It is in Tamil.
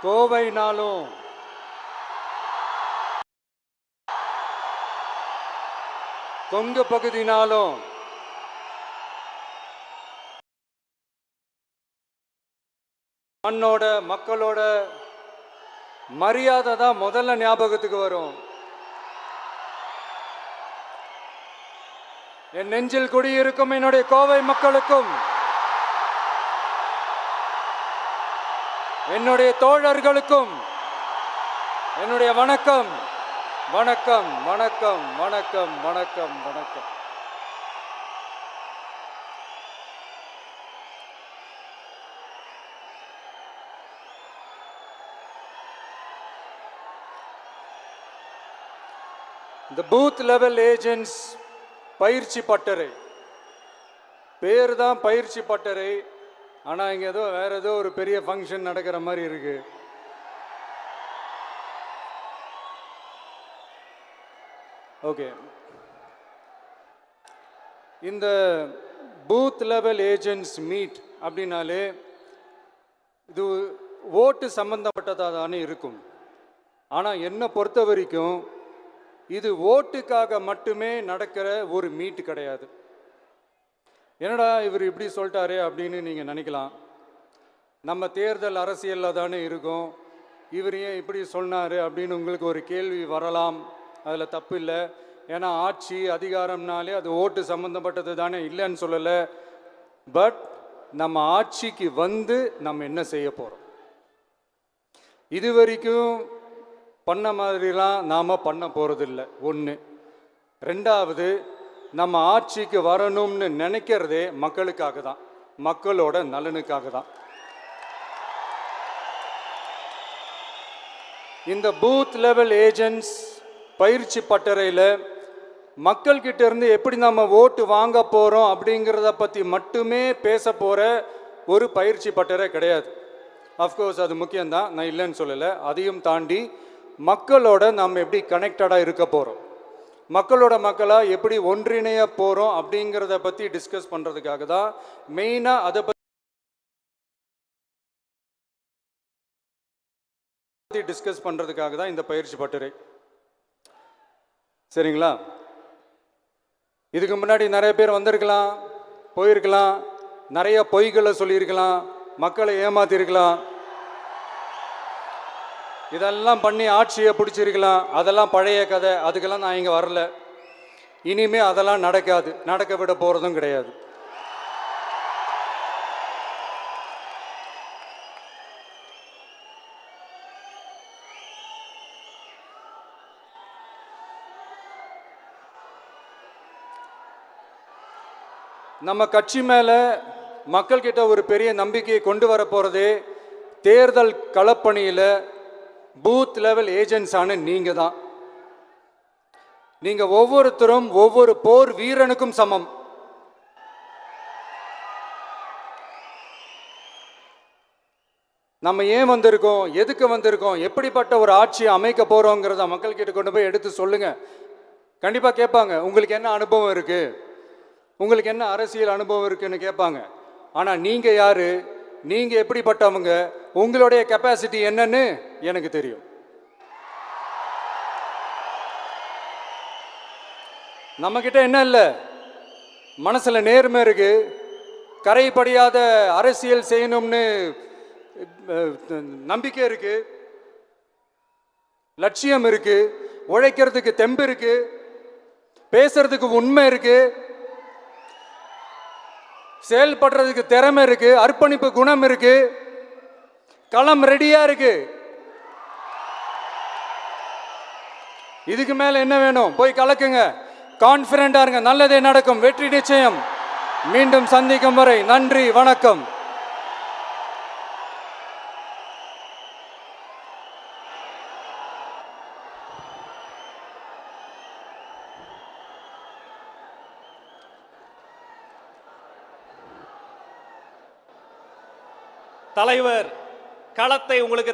கோவைனாலும் கொங்கு பகுதினாலும் மண்ணோட மக்களோட மரியாதை தான் முதல்ல ஞாபகத்துக்கு வரும். என் நெஞ்சில் குடியிருக்கும் என்னுடைய கோவை மக்களுக்கும் என்னுடைய தோழர்களுக்கும் என்னுடைய வணக்கம் வணக்கம் வணக்கம் வணக்கம் வணக்கம் வணக்கம். இந்த பூத் லெவல் ஏஜென்ட்ஸ் பயிற்சி பட்டறை பேர் தான் பயிற்சி பட்டறை. ஆனால் இங்கே ஏதோ வேற ஏதோ ஒரு பெரிய ஃபங்க்ஷன் நடக்கிற மாதிரி இருக்கு. ஓகே, இந்த பூத் லெவல் ஏஜென்ட்ஸ் மீட் அப்படின்னாலே இது ஓட்டு சம்பந்தப்பட்டதாக தானே இருக்கும். ஆனால் என்னை பொறுத்த வரைக்கும் இது ஓட்டுக்காக மட்டுமே நடக்கிற ஒரு மீட் கிடையாது. என்னடா இவர் இப்படி சொல்லிட்டாரே அப்படின்னு நீங்கள் நினைக்கலாம். நம்ம தேர்தல் அரசியலில் தானே இருக்கோம், இவர் ஏன் இப்படி சொன்னார் அப்படின்னு உங்களுக்கு ஒரு கேள்வி வரலாம். அதில் தப்பு இல்லை. ஏன்னா ஆட்சி அதிகாரம்னாலே அது ஓட்டு சம்மந்தப்பட்டது தானே, இல்லைன்னு சொல்லலை. பட் நம்ம ஆட்சிக்கு வந்து நம்ம என்ன செய்ய போகிறோம், இது வரைக்கும் பண்ண மாதிரிலாம் நாம் பண்ண போகிறதில்லை. ஒன்று. ரெண்டாவது, நம்ம ஆட்சிக்கு வரணும்னு நினைக்கிறதே மக்களுக்காக தான், மக்களோட நலனுக்காக தான். இந்த பூத் லெவல் ஏஜென்ட்ஸ் பயிற்சி பட்டறையில் மக்கள்கிட்ட இருந்து எப்படி நம்ம ஓட்டு வாங்க போகிறோம் அப்படிங்கிறத பற்றி மட்டுமே பேச போகிற ஒரு பயிற்சி பட்டறை கிடையாது. அஃப்கோர்ஸ் அது முக்கியம்தான், நான் இல்லைன்னு சொல்லலை. அதையும் தாண்டி மக்களோட நம்ம எப்படி கனெக்டடாக இருக்க போகிறோம், மக்களோட மக்களாக எப்படி ஒன்றிணைய போகிறோம் அப்படிங்கிறத பற்றி டிஸ்கஸ் பண்ணுறதுக்காக தான் மெயினாக அதை பற்றி டிஸ்கஸ் பண்ணுறதுக்காக தான் இந்த பயிற்சி பட்டறை. சரிங்களா? இதுக்கு முன்னாடி நிறைய பேர் வந்திருக்கலாம், போயிருக்கலாம், நிறைய பொய்களை சொல்லியிருக்கலாம், மக்களை ஏமாத்திருக்கலாம், இதெல்லாம் பண்ணி ஆட்சியை பிடிச்சிருக்கலாம். அதெல்லாம் பழைய கதை, அதுக்கெல்லாம் நான் இங்கே வரல. இனிமே அதெல்லாம் நடக்காது, நடக்க விட போகிறதும் கிடையாது. நம்ம கட்சி மேலே மக்கள்கிட்ட ஒரு பெரிய நம்பிக்கையை கொண்டு வர போகிறதே தேர்தல் களப்பணியில் பூத் லெவல் ஏஜென்ட்ஸான நீங்கள் தான். நீங்கள் ஒவ்வொருத்தரும் ஒவ்வொரு போர் வீரனுக்கும் சமம். நம்ம ஏன் வந்திருக்கோம், எதுக்கு வந்திருக்கோம், எப்படிப்பட்ட ஒரு ஆட்சியை அமைக்க போகிறோங்கிறத மக்கள்கிட்ட கொண்டு போய் எடுத்து சொல்லுங்கள். கண்டிப்பாக கேட்பாங்க, உங்களுக்கு என்ன அனுபவம் இருக்குது, உங்களுக்கு என்ன அரசியல் அனுபவம் இருக்குன்னு கேட்பாங்க. ஆனால் நீங்கள் யார், நீங்கள் எப்படிப்பட்டவங்க, உங்களுடைய கெப்பாசிட்டி என்னன்னு எனக்கு தெரியும். நம்மக்கிட்ட என்ன இல்லை, மனசில் நேர்மை இருக்கு, கரைப்படியாத அரசியல் செய்யணும்னு நம்பிக்கை இருக்கு, லட்சியம் இருக்கு, உழைக்கிறதுக்கு தெம்பு இருக்கு, பேசுறதுக்கு உண்மை இருக்கு, செயல்படுறதுக்கு திறமை இருக்கு, அர்ப்பணிப்பு குணம் இருக்கு, களம் ரெடியா இருக்கு. இதுக்கு மேல என்ன வேணும்? போய் கலக்குங்க, கான்பிடண்டா இருங்க, நல்லதே நடக்கும், வெற்றி நிச்சயம். மீண்டும் சந்திக்கும் வரை நன்றி, வணக்கம். தலைவர் களத்தை உங்களுக்கு